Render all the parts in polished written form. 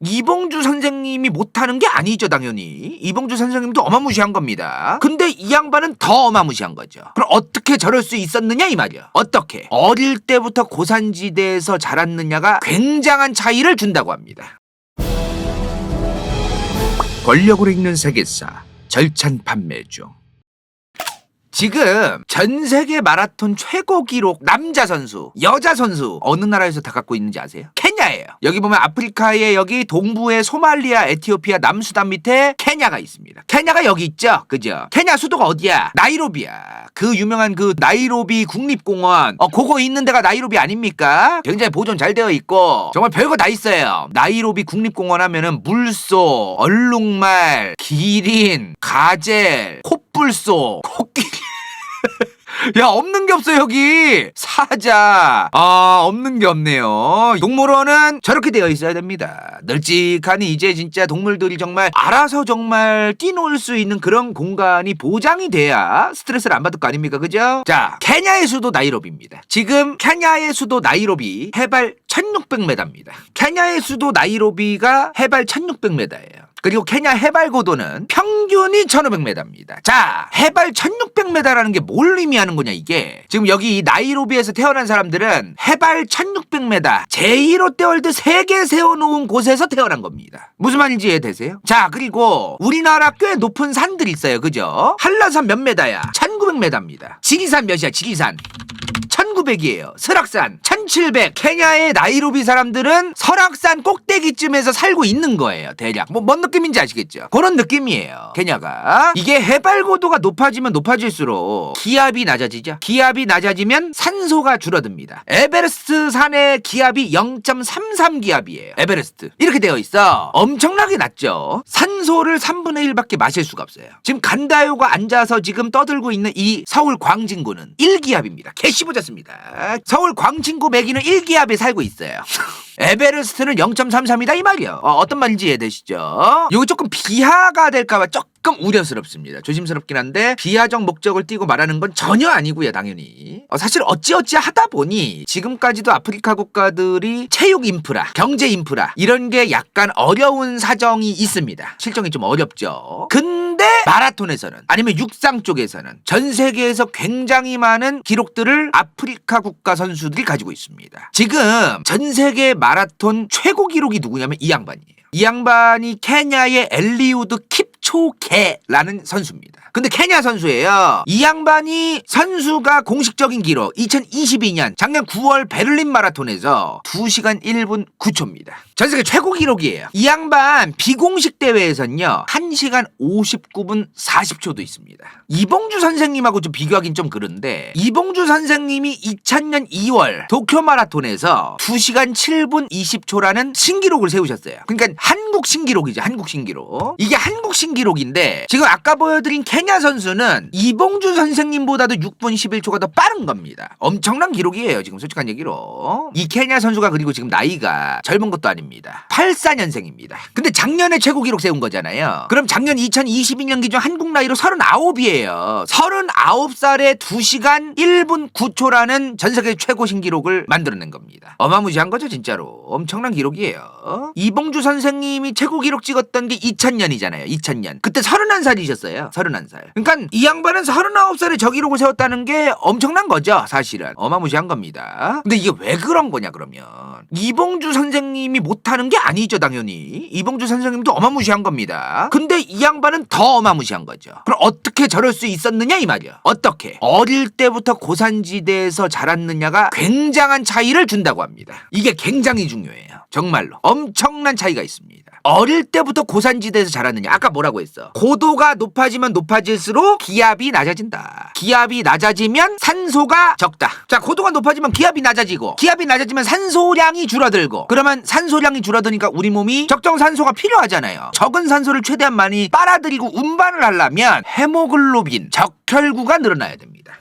이봉주 선생님이 못하는 게 아니죠, 당연히. 이봉주 선생님도 어마무시한 겁니다. 근데 이 양반은 더 어마무시한 거죠. 그럼 어떻게 저럴 수 있었느냐 이 말이야. 어떻게? 어릴 때부터 고산지대에서 자랐느냐가 굉장한 차이를 준다고 합니다. 권력으로 읽는 세계사 절찬 판매 중. 지금 전 세계 마라톤 최고 기록 남자 선수, 여자 선수 어느 나라에서 다 갖고 있는지 아세요? 케냐예요. 여기 보면 아프리카의 여기 동부의 소말리아, 에티오피아, 남수단 밑에 케냐가 있습니다. 케냐가 여기 있죠? 그죠? 케냐 수도가 어디야? 나이로비야. 그 유명한 그 나이로비 국립공원. 그거 있는 데가 나이로비 아닙니까? 굉장히 보존 잘 되어 있고 정말 별거 다 있어요. 나이로비 국립공원 하면은 물소, 얼룩말, 기린, 가젤, 콧불소, 코끼리 야, 없는 게 없어 여기. 사자. 없는 게 없네요. 동물원은 저렇게 되어 있어야 됩니다. 널찍하니 이제 진짜 동물들이 정말 알아서 정말 뛰놀 수 있는 그런 공간이 보장이 돼야 스트레스를 안 받을 거 아닙니까? 그죠? 자, 케냐의 수도 나이로비입니다. 지금 케냐의 수도 나이로비 해발 1600m입니다. 케냐의 수도 나이로비가 해발 1600m예요. 그리고 케냐 해발 고도는 평균이 1500m입니다. 자, 해발 1600m라는 게 뭘 의미하는 거냐 이게. 지금 여기 이 나이로비에서 태어난 사람들은 해발 1600m 제1롯데월드 3개 세워놓은 곳에서 태어난 겁니다. 무슨 말인지 이해되세요? 자, 그리고 우리나라 꽤 높은 산들이 있어요. 그죠? 한라산 몇 메다야? 1900m입니다. 지리산 몇이야? 지리산 1900이에요. 설악산 1700. 케냐의 나이로비 사람들은 설악산 꼭대기쯤에서 살고 있는 거예요. 대략 뭔 느낌인지 아시겠죠? 그런 느낌이에요. 케냐가. 이게 해발 고도가 높아지면 높아질수록 기압이 낮아지죠. 기압이 낮아지면 산소가 줄어듭니다. 에베레스트 산의 기압이 0.33 기압이에요. 에베레스트 이렇게 되어 있어. 엄청나게 낮죠. 산소를 3분의 1밖에 마실 수가 없어요. 지금 간다요가 앉아서 지금 떠들고 있는 이 서울 광진구는 1기압입니다. 개씹어졌습니다. 서울 광진구 매기는 1기압에 살고 있어요. 에베레스트는 0.33이다 이 말이요. 어떤 말인지 이해되시죠? 이거 조금 비하가 될까봐 조금 우려스럽습니다. 조심스럽긴 한데 비하적 목적을 띠고 말하는 건 전혀 아니고요. 당연히 사실 어찌어찌 하다 보니 지금까지도 아프리카 국가들이 체육 인프라, 경제 인프라 이런 게 약간 어려운 사정이 있습니다. 실정이 좀 어렵죠. 근데 마라톤에서는 아니면 육상 쪽에서는 전 세계에서 굉장히 많은 기록들을 아프리카 국가 선수들이 가지고 있습니다. 지금 전 세계 마라톤 최고 기록이 누구냐면 이 양반이에요. 이 양반이 케냐의 엘리우드 킵초게라는 선수입니다. 근데 케냐 선수예요. 이 양반이 선수가 공식적인 기록 2022년 작년 9월 베를린 마라톤에서 2시간 1분 9초입니다. 전 세계 최고 기록이에요. 이 양반 비공식 대회에서는요 1시간 59분 40초도 있습니다. 이봉주 선생님하고 좀 비교하긴 좀 그런데 이봉주 선생님이 2000년 2월 도쿄 마라톤에서 2시간 7분 20초라는 신기록을 세우셨어요. 그러니까 한국 신기록이죠. 한국 신기록. 이게 한국 신기록인데 지금 아까 보여드린 케냐 선수는 이봉주 선생님보다도 6분 11초가 더 빠른 겁니다. 엄청난 기록이에요. 지금 솔직한 얘기로. 이 케냐 선수가 그리고 지금 나이가 젊은 것도 아닙니다. 84년생입니다. 근데 작년에 최고 기록 세운 거잖아요. 그럼 작년 2022년 기준 한국 나이로 39이에요. 39살에 2시간 1분 9초라는 전세계 최고 신기록을 만들어낸 겁니다. 어마무시한 거죠 진짜로. 엄청난 기록이에요. 이봉주 선생님이 최고 기록 찍었던 게 2000년이잖아요. 2000년. 그때 31살이셨어요. 31살. 그러니까 이 양반은 39살에 저 기록을 세웠다는 게 엄청난 거죠. 사실은. 어마무시한 겁니다. 근데 이게 왜 그런 거냐 그러면. 이봉주 선생님이 못하는 게 아니죠 당연히. 이봉주 선생님도 어마무시한 겁니다. 근데 이 양반은 더 어마무시한 거죠. 그럼 어떻게 저럴 수 있었느냐 이 말이야. 어떻게? 어릴 때부터 고산지대에서 자랐느냐가 굉장한 차이를 준다고 합니다. 이게 굉장히 중요해요. 정말로. 엄청난 차이가 있습니다. 어릴 때부터 고산지대에서 자랐느냐. 아까 뭐라고 했어? 고도가 높아지면 높아질수록 기압이 낮아진다. 기압이 낮아지면 산소가 적다. 자, 고도가 높아지면 기압이 낮아지고 기압이 낮아지면 산소량이 줄어들고 그러면 산소량이 줄어드니까 우리 몸이 적정 산소가 필요하잖아요. 적은 산소를 최대한 많이 빨아들이고 운반을 하려면 헤모글로빈, 적혈구가 늘어나야 됩니다.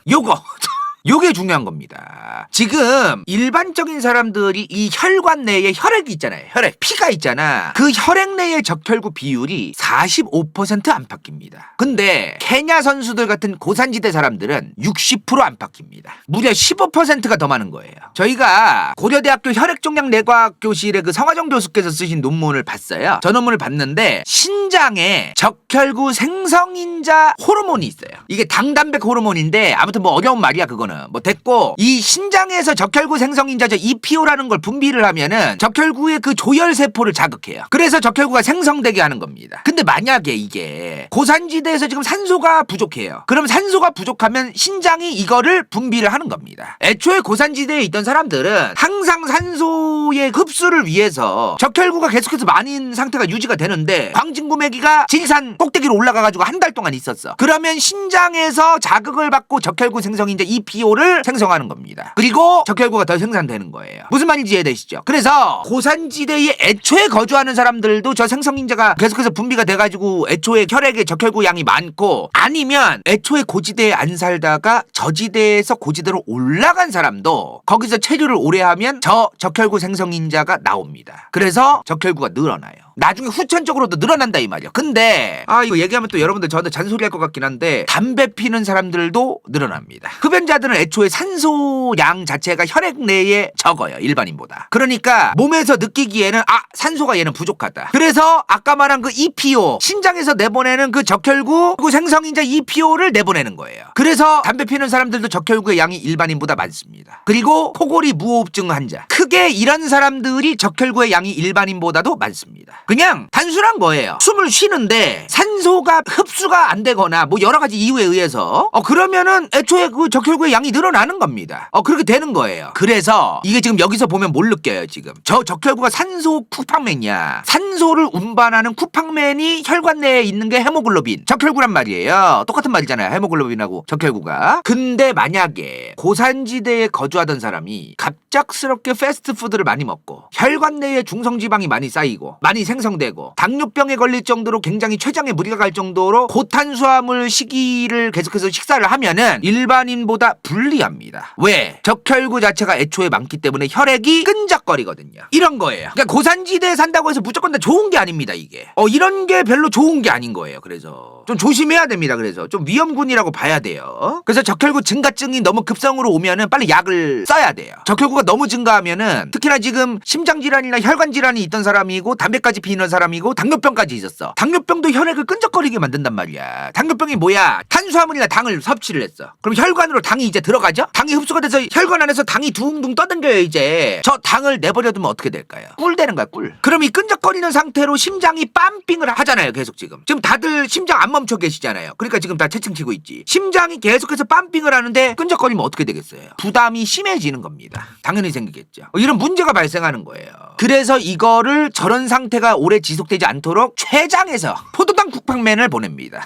요게 중요한 겁니다. 지금 일반적인 사람들이 이 혈관 내에 혈액이 있잖아요. 혈액, 피가 있잖아. 그 혈액 내의 적혈구 비율이 45% 안팎입니다. 근데 케냐 선수들 같은 고산지대 사람들은 60% 안팎입니다. 무려 15%가 더 많은 거예요. 저희가 고려대학교 혈액종양내과학 교실의 그 성화정 교수께서 쓰신 논문을 봤어요. 저 논문을 봤는데 신장에 적혈구 생성인자 호르몬이 있어요. 이게 당단백 호르몬인데 아무튼 뭐 어려운 말이야 그거는. 뭐 됐고, 이 신장에서 적혈구 생성인자 EPO라는 걸 분비를 하면은 적혈구의 그 조혈세포를 자극해요. 그래서 적혈구가 생성되게 하는 겁니다. 근데 만약에 이게 고산지대에서 지금 산소가 부족해요. 그럼 산소가 부족하면 신장이 이거를 분비를 하는 겁니다. 애초에 고산지대에 있던 사람들은 항상 산소의 흡수를 위해서 적혈구가 계속해서 많은 상태가 유지가 되는데 광진구매기가 지리산 꼭대기로 올라가가지고 한 달 동안 있었어. 그러면 신장에서 자극을 받고 적혈구 생성인자 EPO를 생성하는 겁니다. 그리고 적혈구가 더 생산되는 거예요. 무슨 말인지 이해되시죠? 그래서 고산지대에 애초에 거주하는 사람들도 저 생성인자가 계속해서 분비가 돼가지고 애초에 혈액에 적혈구 양이 많고, 아니면 애초에 고지대에 안 살다가 저지대에서 고지대로 올라간 사람도 거기서 체류를 오래 하면 저 적혈구 생성인자가 나옵니다. 그래서 적혈구가 늘어나요. 나중에 후천적으로도 늘어난다 이 말이야. 근데 이거 얘기하면 또 여러분들 저한테 잔소리할 것 같긴 한데 담배 피는 사람들도 늘어납니다. 흡연자들은 애초에 산소량 자체가 혈액 내에 적어요, 일반인보다. 그러니까 몸에서 느끼기에는 산소가 얘는 부족하다. 그래서 아까 말한 그 EPO, 신장에서 내보내는 그 적혈구 생성인자 EPO를 내보내는 거예요. 그래서 담배 피는 사람들도 적혈구의 양이 일반인보다 많습니다. 그리고 코골이 무호흡증 환자, 크게 이런 사람들이 적혈구의 양이 일반인보다도 많습니다. 그냥 단순한 거예요. 숨을 쉬는데 산소가 흡수가 안 되거나 뭐 여러 가지 이유에 의해서 그러면은 애초에 그 적혈구의 양이 늘어나는 겁니다. 그렇게 되는 거예요. 그래서 이게 지금 여기서 보면 뭘 느껴요. 지금 저 적혈구가 산소 쿠팡맨이야. 산소를 운반하는 쿠팡맨이 혈관 내에 있는 게 헤모글로빈, 적혈구란 말이에요. 똑같은 말이잖아요, 헤모글로빈하고 적혈구가. 근데 만약에 고산지대에 거주하던 사람이 갑작스럽게 패스트푸드를 많이 먹고 혈관 내에 중성지방이 많이 쌓이고 많이 생성되고 당뇨병에 걸릴 정도로 굉장히 췌장에 무리가 갈 정도로 고탄수화물 시기를 계속해서 식사를 하면은 일반인보다 불리합니다. 왜? 적혈구 자체가 애초에 많기 때문에 혈액이 끈적거리거든요. 이런 거예요. 그러니까 고산지대에 산다고 해서 무조건 다 좋은 게 아닙니다, 이게. 이런 게 별로 좋은 게 아닌 거예요. 그래서 좀 조심해야 됩니다. 그래서 좀 위험군이라고 봐야 돼요. 그래서 적혈구 증가증이 너무 급성으로 오면은 빨리 약을 써야 돼요. 적혈구가 너무 증가하면은 특히나 지금 심장질환이나 혈관질환이 있던 사람이고 담배까지 피는 사람이고 당뇨병까지 있었어. 당뇨병도 혈액을 끈적거리게 만든단 말이야. 당뇨병이 뭐야? 탄수화물이나 당을 섭취를 했어. 그럼 혈관으로 당이 이제 들어가죠? 당이 흡수가 돼서 혈관 안에서 당이 둥둥 떠당겨요. 이제 저 당을 내버려두면 어떻게 될까요? 꿀 되는 거야, 꿀. 그럼 이 끈적거리는 상태로 심장이 빰핑을 하잖아요. 계속 지금 다들 심장 안 멈춰 계시잖아요. 그러니까 지금 다 채층 치고 있지. 심장이 계속해서 빰핑을 하는데 끈적거리면 어떻게 되겠어요? 부담이 심해지는 겁니다. 당연히 생기겠죠. 이런 문제가 발생하는 거예요. 그래서 이거를 저런 상태가 오래 지속되지 않도록 췌장에서 포도당 쿠팡맨을 보냅니다.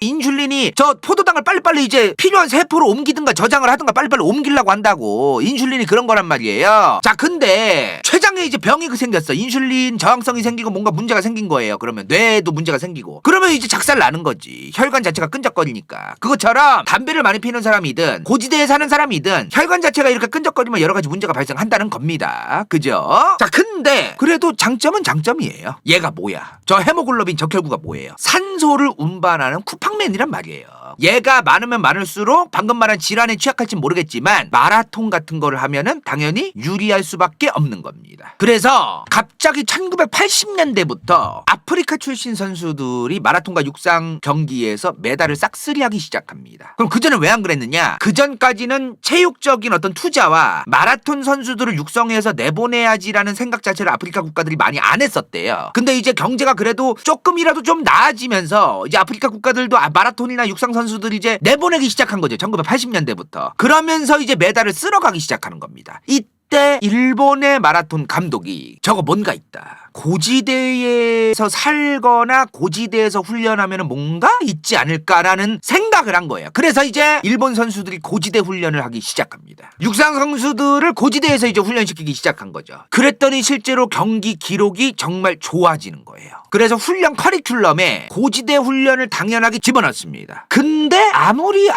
인슐린이 저 포도당을 빨리빨리 이제 필요한 세포로 옮기든가 저장을 하든가 빨리빨리 옮기려고 한다고. 인슐린이 그런 거란 말이에요. 자, 근데 췌장에 이제 병이 생겼어. 인슐린 저항성이 생기고 뭔가 문제가 생긴 거예요. 그러면 뇌에도 문제가 생기고 그러면 이제 작살 나는 거지. 혈관 자체가 끈적거리니까. 그것처럼 담배를 많이 피는 사람이든 고지대에 사는 사람이든 혈관 자체가 이렇게 끈적거리면 여러 가지 문제가 발생한다는 겁니다. 그죠? 자, 근데 그래도 장점은 장점이에요. 얘가 뭐야? 저 헤모글로빈 적혈구가 뭐예요? 산소를 운반하는 쿠팡맨이란 말이에요. 얘가 많으면 많을수록 방금 말한 질환에 취약할진 모르겠지만 마라톤 같은 거를 하면은 당연히 유리할 수밖에 없는 겁니다. 그래서 갑자기 1980년대부터 아프리카 출신 선수들이 마라톤과 육상 경기에서 메달을 싹쓸이하기 시작합니다. 그럼 그전에 왜 안 그랬느냐? 그전까지는 체육적인 어떤 투자와 마라톤 선수들을 육성해서 내보내야지라는 생각 자체를 아프리카 국가들이 많이 안 했었대요. 근데 이제 경제가 그래도 조금이라도 좀 나아지면서 이제 아프리카 국가들도 마라톤이나 육상 선수들이 이제 내보내기 시작한 거죠. 1980년대부터. 그러면서 이제 메달을 쓸어가기 시작하는 겁니다. 이때 일본의 마라톤 감독이 저거 뭔가 있다. 고지대에서 살거나 고지대에서 훈련하면 뭔가 있지 않을까라는 생각을 한 거예요. 그래서 이제 일본 선수들이 고지대 훈련을 하기 시작합니다. 육상 선수들을 고지대에서 이제 훈련시키기 시작한 거죠. 그랬더니 실제로 경기 기록이 정말 좋아지는 거예요. 그래서 훈련 커리큘럼에 고지대 훈련을 당연하게 집어넣습니다. 근데 아무리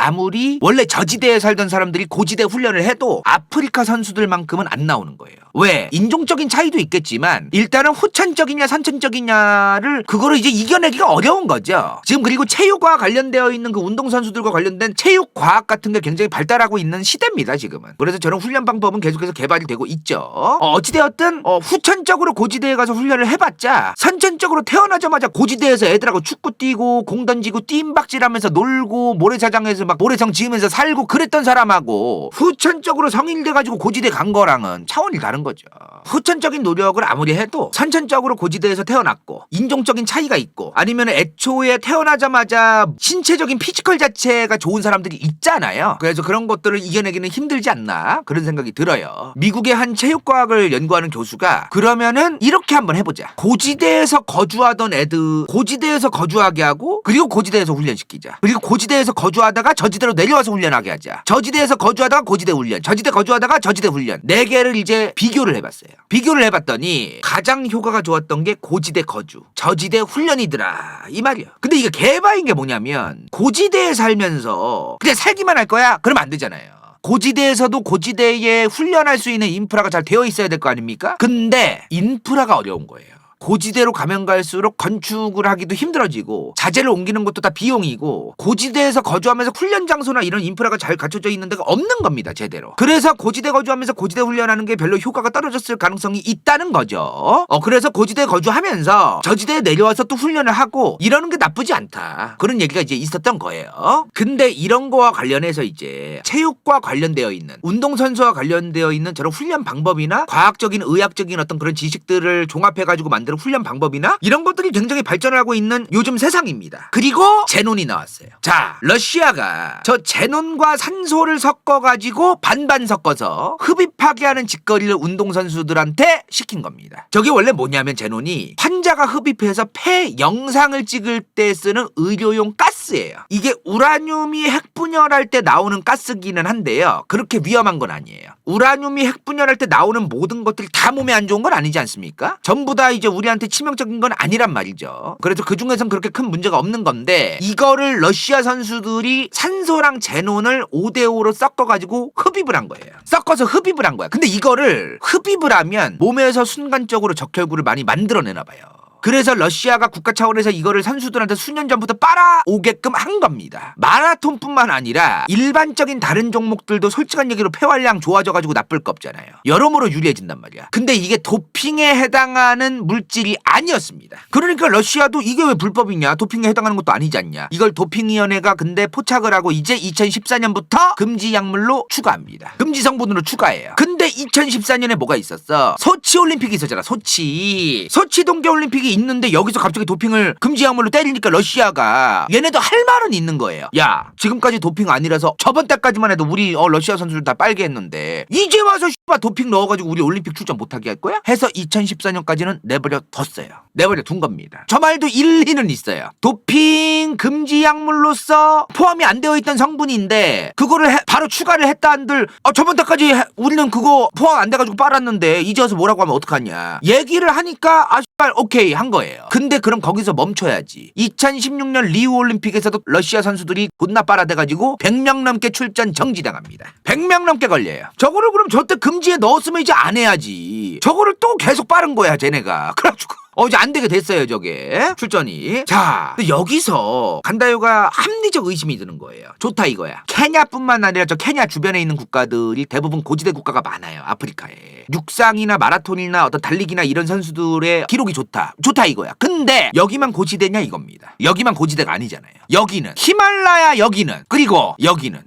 원래 저지대에 살던 사람들이 고지대 훈련을 해도 아프리카 선수들만큼은 안 나오는 거예요. 왜? 인종적인 차이도 있겠지만 일단은 후천적이냐 선천적이냐를 그거를 이제 이겨내기가 어려운 거죠. 지금 그리고 체육과 관련되어 있는 그 운동선수들과 관련된 체육과학 같은 게 굉장히 발달하고 있는 시대입니다, 지금은. 그래서 저런 훈련 방법은 계속해서 개발이 되고 있죠. 어찌되었든 후천적으로 고지대에 가서 훈련을 해봤자 선천적으로 태어나자마자 고지대에서 애들하고 축구 뛰고 공 던지고 뜀박질하면서 놀고 모래사장에서 막 모래성 지으면서 살고 그랬던 사람하고 후천적으로 성인돼가지고 고지대 간 거랑은 차원이 다른 거죠. 후천적인 노력을 아무리 해도 선천적으로 고지대에서 태어났고 인종적인 차이가 있고 아니면 애초에 태어나자마자 신체적인 피지컬 자체가 좋은 사람들이 있잖아요. 그래서 그런 것들을 이겨내기는 힘들지 않나 그런 생각이 들어요. 미국의 한 체육과학을 연구하는 교수가 그러면은 이렇게 한번 해보자. 고지대에서 거주하던 애들 고지대에서 거주하게 하고 그리고 고지대에서 훈련시키자. 그리고 고지대에서 거주하다가 저지대로 내려와서 훈련하게 하자. 저지대에서 거주하다가 고지대 훈련, 저지대 거주하다가 저지대 훈련 4개를 이제 비교를 해봤어요. 비교를 해봤더니 가장 효과가 좋았던 게 고지대 거주, 저지대 훈련이더라 이 말이야. 근데 이게 개바인 게 뭐냐면 고지대에 살면서 그냥 살기만 할 거야? 그러면 안 되잖아요. 고지대에서도 고지대에 훈련할 수 있는 인프라가 잘 되어 있어야 될 거 아닙니까? 근데 인프라가 어려운 거예요. 고지대로 가면 갈수록 건축을 하기도 힘들어지고 자재를 옮기는 것도 다 비용이고 고지대에서 거주하면서 훈련 장소나 이런 인프라가 잘 갖춰져 있는 데가 없는 겁니다, 제대로. 그래서 고지대 거주하면서 고지대 훈련하는 게 별로 효과가 떨어졌을 가능성이 있다는 거죠. 그래서 고지대 거주하면서 저지대에 내려와서 또 훈련을 하고 이러는 게 나쁘지 않다. 그런 얘기가 이제 있었던 거예요. 근데 이런 거와 관련해서 이제 체육과 관련되어 있는 운동선수와 관련되어 있는 저런 훈련 방법이나 과학적인 의학적인 어떤 그런 지식들을 종합해가지고 만든 훈련 방법이나 이런 것들이 굉장히 발전하고 있는 요즘 세상입니다. 그리고 제논이 나왔어요. 자, 러시아가 저 제논과 산소를 섞어가지고 반반 섞어서 흡입하게 하는 짓거리를 운동선수들한테 시킨 겁니다. 저게 원래 뭐냐면 제논이 환자가 흡입해서 폐 영상을 찍을 때 쓰는 의료용 가스예요. 이게 우라늄이 핵분열할 때 나오는 가스기는 한데요. 그렇게 위험한 건 아니에요. 우라늄이 핵분열할 때 나오는 모든 것들이 다 몸에 안 좋은 건 아니지 않습니까? 전부 다 이제 우리한테 치명적인 건 아니란 말이죠. 그래서 그 중에선 그렇게 큰 문제가 없는 건데 이거를 러시아 선수들이 산소랑 제논을 5대5로 섞어가지고 흡입을 한 거예요. 섞어서 흡입을 한 거야. 근데 이거를 흡입을 하면 몸에서 순간적으로 적혈구를 많이 만들어내나 봐요. 그래서 러시아가 국가 차원에서 이거를 선수들한테 수년 전부터 빨아오게끔 한 겁니다. 마라톤뿐만 아니라 일반적인 다른 종목들도 솔직한 얘기로 폐활량 좋아져가지고 나쁠 거 없잖아요. 여러모로 유리해진단 말이야. 근데 이게 도핑에 해당하는 물질이 아니었습니다. 그러니까 러시아도 이게 왜 불법이냐, 도핑에 해당하는 것도 아니지 않냐. 이걸 도핑위원회가 근데 포착을 하고 이제 2014년부터 금지 약물로 추가합니다. 금지 성분으로 추가해요. 근데 2014년에 뭐가 있었어? 소치 올림픽이 있었잖아. 소치 동계올림픽이 있는데 여기서 갑자기 도핑을 금지 약물로 때리니까 러시아가 얘네도 할 말은 있는 거예요. 야, 지금까지 도핑 아니라서 저번 달까지만 해도 우리 러시아 선수들 다 빨개 했는데 이제 와서 도핑 넣어가지고 우리 올림픽 출전 못하게 할 거야? 해서 2014년까지는 내버려 뒀어요. 내버려 둔 겁니다. 저 말도 일리는 있어요. 도핑 금지 약물로서 포함이 안 되어 있던 성분인데 그거를 바로 추가를 했다 한들 저번 달까지 우리는 그거 포함 안 돼가지고 빨았는데 이제 와서 뭐라고 하면 어떡하냐 얘기를 하니까 오케이 한 거예요. 근데 그럼 거기서 멈춰야지. 2016년 리우 올림픽에서도 러시아 선수들이 존나 빨아대가지고 100명 넘게 출전 정지당합니다. 100명 넘게 걸려요. 저거를 그럼 저때 금지에 넣었으면 이제 안 해야지. 저거를 또 계속 빠른 거야 쟤네가. 그래가지고 이제 안 되게 됐어요, 저게. 출전이. 자, 근데 여기서 간다요가 합리적 의심이 드는 거예요. 좋다 이거야. 케냐뿐만 아니라 저 케냐 주변에 있는 국가들이 대부분 고지대 국가가 많아요, 아프리카에. 육상이나 마라톤이나 어떤 달리기나 이런 선수들의 기록이 좋다. 좋다 이거야. 근데 여기만 고지대냐 이겁니다. 여기만 고지대가 아니잖아요. 여기는 히말라야, 여기는 그리고 여기는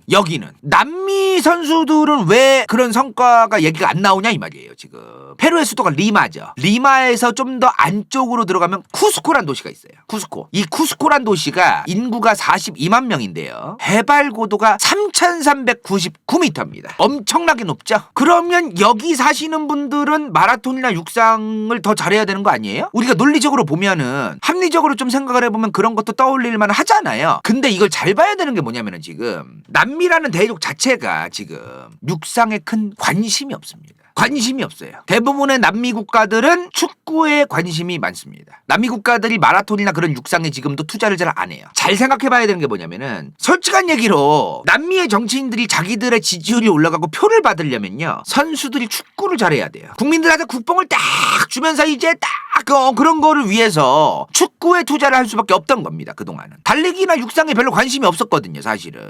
남미 선수들은 왜 그런 성과가 얘기가 안 나오냐 이 말이에요, 지금. 페루의 수도가 리마죠. 리마에서 좀 더 안쪽으로 들어가면 쿠스코란 도시가 있어요. 쿠스코. 이 쿠스코란 도시가 인구가 42만 명인데요. 해발 고도가 3,399m입니다. 엄청나게 높죠? 그러면 여기 사시는 분들은 마라톤이나 육상을 더 잘해야 되는 거 아니에요? 우리가 논리적으로 보면은 합리적으로 좀 생각을 해보면 그런 것도 떠올릴 만 하잖아요. 근데 이걸 잘 봐야 되는 게 뭐냐면은 지금 남미라는 대륙 자체가 지금 육상에 큰 관심이 없습니다. 관심이 없어요. 대부분의 남미 국가들은 축구에 관심이 많습니다. 남미 국가들이 마라톤이나 그런 육상에 지금도 투자를 잘 안 해요. 잘 생각해봐야 되는 게 뭐냐면은 솔직한 얘기로 남미의 정치인들이 자기들의 지지율이 올라가고 표를 받으려면요 선수들이 축구를 잘해야 돼요. 국민들한테 국뽕을 딱 주면서 이제 딱 그런 거를 위해서 축구에 투자를 할 수밖에 없던 겁니다. 그동안은 달리기나 육상에 별로 관심이 없었거든요. 사실은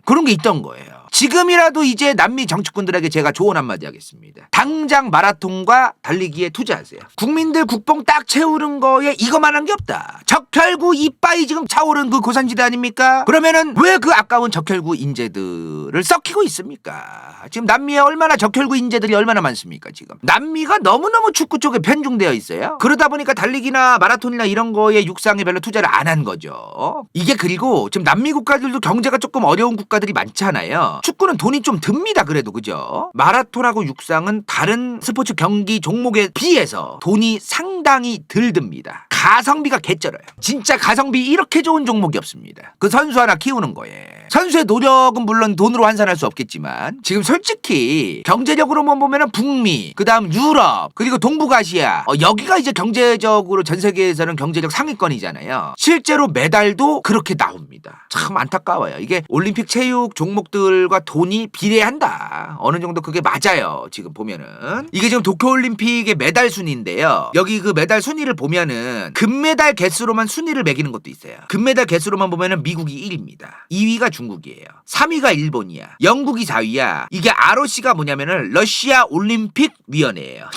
그런 게 있던 거예요. 지금이라도 이제 남미 정치꾼들에게 제가 조언 한마디 하겠습니다. 당장 마라톤과 달리기에 투자하세요. 국민들 국뽕 딱 채우는 거에 이거만한 게 없다. 적혈구 이빠이 지금 차오른 그 고산지대 아닙니까? 그러면은 왜 그 아까운 적혈구 인재들을 썩히고 있습니까? 지금 남미에 얼마나 적혈구 인재들이 얼마나 많습니까? 지금 남미가 너무너무 축구 쪽에 편중되어 있어요. 그러다 보니까 달리기나 마라톤이나 이런 거에 육상에 별로 투자를 안 한 거죠. 이게 그리고 지금 남미 국가들도 경제가 조금 어려운 국가들이 많잖아요. 축구는 돈이 좀 듭니다. 그래도 그죠? 마라톤하고 육상은 다른 스포츠 경기 종목에 비해서 돈이 상당히 덜 듭니다. 가성비가 개쩔어요. 진짜 가성비 이렇게 좋은 종목이 없습니다. 그 선수 하나 키우는 거에 선수의 노력은 물론 돈으로 환산할 수 없겠지만 지금 솔직히 경제력으로만 보면은 북미, 그 다음 유럽, 그리고 동북아시아 여기가 이제 경제적으로 전 세계에서는 경제력 상위권이잖아요. 실제로 메달도 그렇게 나옵니다. 참 안타까워요. 이게 올림픽 체육 종목들과 돈이 비례한다. 어느 정도 그게 맞아요. 지금 보면은 이게 지금 도쿄올림픽의 메달 순위인데요. 여기 그 메달 순위를 보면은 금메달 개수로만 순위를 매기는 것도 있어요. 금메달 개수로만 보면은 미국이 1위입니다. 2위가 중국이에요. 3위가 일본이야. 영국이 4위야. 이게 ROC가 뭐냐면은 러시아 올림픽 위원회예요.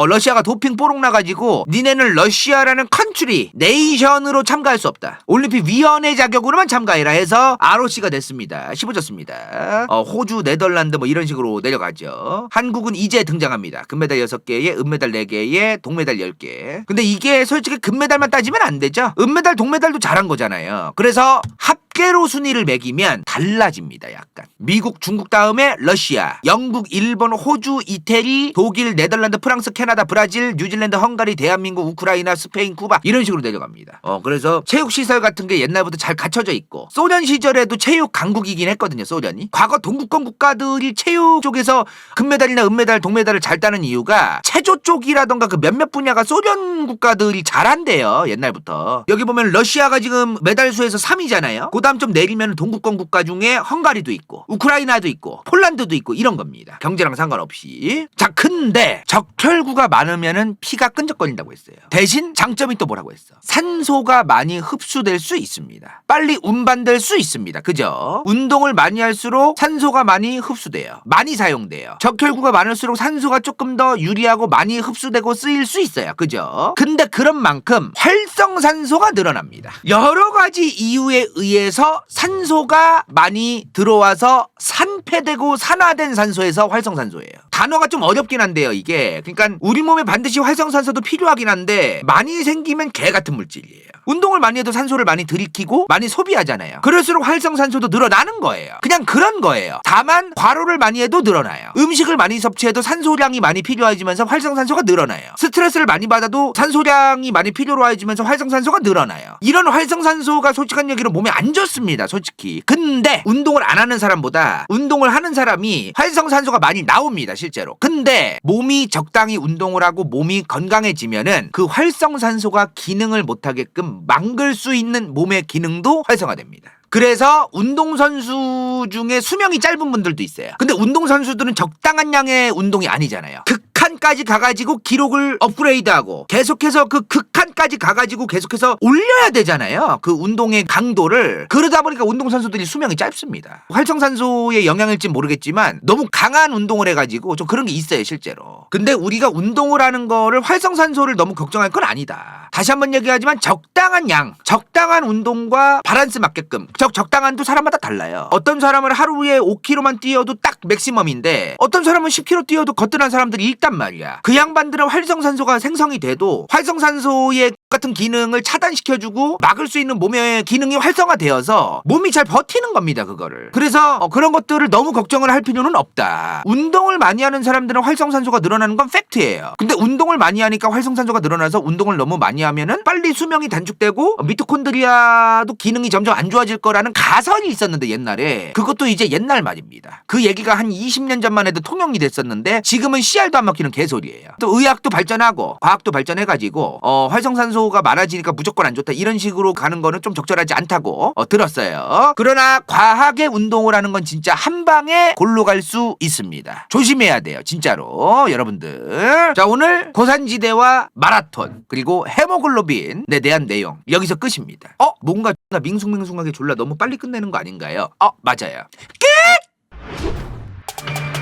러시아가 도핑 뽀록 나가지고 니네는 러시아라는 컨트리 네이션으로 참가할 수 없다. 올림픽 위원회 자격으로만 참가해라 해서 ROC가 됐습니다. 15졌습니다. 호주, 네덜란드 뭐 이런 식으로 내려가죠. 한국은 이제 등장합니다. 금메달 6개에 은메달 4개에 동메달 10개. 근데 이게 솔직히 금메달만 따지면 안 되죠. 은메달, 동메달도 잘한 거잖아요. 그래서 합계로 순위를 매기면 달라집니다. 약간 미국, 중국 다음에 러시아, 영국, 일본, 호주, 이태리, 독일, 네덜란드, 프랑스, 캐나다, 브라질, 뉴질랜드, 헝가리, 대한민국, 우크라이나, 스페인, 쿠바 이런 식으로 내려갑니다. 그래서 체육시설 같은 게 옛날부터 잘 갖춰져 있고 소련 시절에도 체육 강국이긴 했거든요. 소련이 과거 동구권 국가들이 체육 쪽에서 금메달이나 은메달, 동메달을 잘 따는 이유가 체조 쪽이라던가 그 몇몇 분야가 소련 국가들이 잘한대요. 옛날부터. 여기 보면 러시아가 지금 메달 수에서 3위잖아요. 그 다음 좀 내리면 동구권 국가 중에 헝가리도 있고 우크라이나도 있고 폴란드도 있고 이런 겁니다. 경제랑 상관없이. 자, 근데 적혈구가 많으면은 피가 끈적거린다고 했어요. 대신 장점이 또 뭐라고 했어? 산소가 많이 흡수될 수 있습니다. 빨리 운반될 수 있습니다. 그죠? 운동을 많이 할수록 산소가 많이 흡수돼요. 많이 사용돼요. 적혈구가 많을수록 산소가 조금 더 유리하고 많이 흡수되고 쓰일 수 있어요. 그죠? 근데 그런 만큼 활성산소가 늘어납니다. 여러 가지 이유에 의해서 산소가 많이 들어와서 산패되고 산화된 산소에서 활성산소예요. 단어가 좀 어렵긴 한데요. 이게 그러니까 우리 몸에 반드시 활성산소도 필요하긴 한데 많이 생기면 개 같은 물질이에요. 운동을 많이 해도 산소를 많이 들이키고 많이 소비하잖아요. 그럴수록 활성산소도 늘어나는 거예요. 그냥 그런 거예요. 다만 과로를 많이 해도 늘어나요. 음식을 많이 섭취해도 산소량이 많이 필요해지면서 활성산소가 늘어나요. 스트레스를 많이 받아도 산소량이 많이 필요해지면서 활성산소가 늘어나요. 이런 활성산소가 솔직한 얘기로 몸에 안 좋습니다. 솔직히. 근데 운동을 안 하는 사람보다 운동을 하는 사람이 활성산소가 많이 나옵니다. 실제로. 근데 몸이 적당히 운동을 하고 몸이 건강해지면은 그 활성산소가 기능을 못하게끔 막을 수 있는 몸의 기능도 활성화됩니다. 그래서 운동선수 중에 수명이 짧은 분들도 있어요. 근데 운동선수들은 적당한 양의 운동이 아니잖아요. 극한까지 가가지고 기록을 업그레이드하고 계속해서 그 극한까지 가가지고 계속해서 올려야 되잖아요. 그 운동의 강도를. 그러다 보니까 운동선수들이 수명이 짧습니다. 활성산소의 영향일지 모르겠지만 너무 강한 운동을 해가지고 좀 그런 게 있어요. 실제로. 근데 우리가 운동을 하는 거를 활성산소를 너무 걱정할 건 아니다. 다시 한번 얘기하지만 적당한 양, 적당한 운동과 밸런스 맞게끔 적당한도 사람마다 달라요. 어떤 사람은 하루에 5km만 뛰어도 딱 맥시멈인데 어떤 사람은 10km 뛰어도 거뜬한 사람들이 있단 말이야. 그 양반들은 활성산소가 생성이 돼도 활성산소의 같은 기능을 차단시켜주고 막을 수 있는 몸의 기능이 활성화되어서 몸이 잘 버티는 겁니다, 그거를. 그래서 그런 것들을 너무 걱정을 할 필요는 없다. 운동을 많이 하는 사람들은 활성산소가 늘어나는 건 팩트예요. 근데 운동을 많이 하니까 활성산소가 늘어나서 운동을 너무 많이 하면은 빨리 수명이 단축되고 미토콘드리아도 기능이 점점 안 좋아질 거라는 가설이 있었는데, 옛날에. 그것도 이제 옛날 말입니다. 그 얘기가 한 20년 전만 해도 통용이 됐었는데 지금은 씨알도 안 먹히는 개소리예요. 또 의학도 발전하고 과학도 발전해가지고 활성산소가 많아지니까 무조건 안 좋다, 이런 식으로 가는 거는 좀 적절하지 않다고 들었어요. 그러나 과하게 운동을 하는 건 진짜 한 방에 골로 갈 수 있습니다. 조심해야 돼요, 진짜로 여러분들. 자, 오늘 고산지대와 마라톤 그리고 헤모글로빈에 대한 내용 여기서 끝입니다. 뭔가 밍숭맹숭하게 졸라 너무 빨리 끝내는 거 아닌가요? 맞아요. 끝!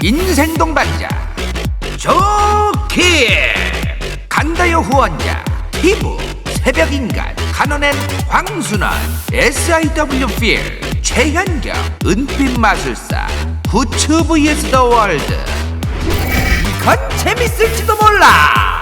인생 동반자 좋기 간다요 후원자 피부 새벽인간 간호낸 황순원 SIW 필 최현경 은빛 마술사 부츠 vs 더 월드. 이건 재밌을지도 몰라.